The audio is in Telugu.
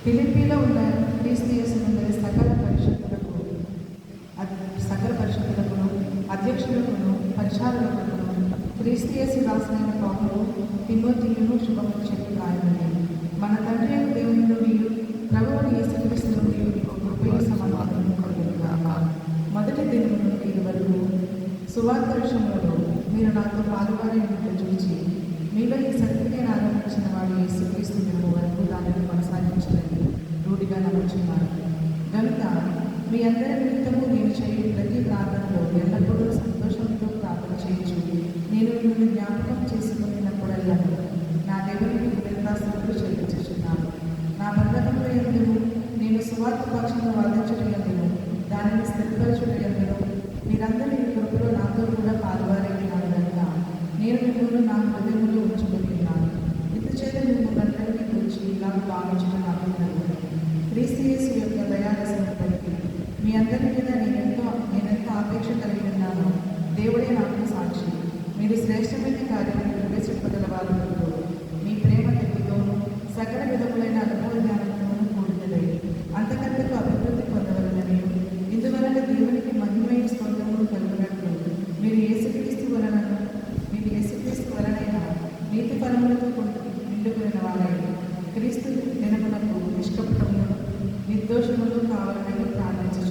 ఫిలిప్పీలో ఉన్న క్రీస్తు యేసునందలి సకల పరిషత్తులకును అధ్యక్షులకును పరిచారకులను క్రీస్తు యేసు దాసులైన పౌలు తిమోతియును శుభములు చెప్పి రాయండి. మన తండ్రి అయిన దేవుని నుండి ప్రభువుని యేసుక్రీస్తు నుండి మీకు కృపయు సమాధానము కలుగునుగాక. మొదటి దినము నుండి ఇదివరకు సువార్త విషయములలో మీరు నాతో పాలువారి చూచి మీలో ఈ సత్యని ఆరంభించిన వాడు యేసుక్రీస్తు దినము వరకు దానిని కొనసాగించాలని రూఢిగా నమ్ముచున్నారు. కనుక మీ అందరి నిమిత్తము నేను చేయు ప్రతి ప్రార్థనలో ఎల్లప్పుడూ సంతోషంతో ప్రార్థన చేయొచ్చు. నేను మిమ్మల్ని జ్ఞాపకం చేసుకున్నప్పుడల్లా నా దేవునికి కృతజ్ఞతాస్తుతులు చెల్లించుచున్నాను. నా బంధకంలో ఎందుకు నేను సువార్త పక్షంలో వాదించడం ఎందుకు దానిని స్థిరపరచడం ఎందుకు మీరందరూ ఈ కృపలో నాతో కూడా పాల్గొనేనాను కనుక నేను మిమ్మల్ని నా హృదయంలో ఉంచుకుంటున్నాను. ఇందుచేత మిమ్మల్ని అందరికీ గురించి ఇలా భావించడం నాకు క్రీస్తు యేసు యొక్క దయారసమైనప్పటికీ మీ అందరి మీద నేనెంత ఆపేక్ష కలిగి ఉన్నానో దేవుడే నాకు సాక్షి. మీరు శ్రేష్టమైన కార్యాలను ప్రవేశింపగలవారు. మీ ప్రేమ తెగుతోనూ సకల విధములైన అనుభవ జ్ఞానంతోనూ కూడినదై అంతకంతకు అభివృద్ధి పొందవలనని ఇందువలన దేవునికి మహిమైన స్తోత్రములు కలుగునట్లు మీరు యేసుక్రీస్తు వలనైన నీతి ఫలములతో నిండుకున్న వారైన క్రీస్తు దినమునకు నిష్కపటములు నిర్దోషములు కావాలని ప్రార్థించారు.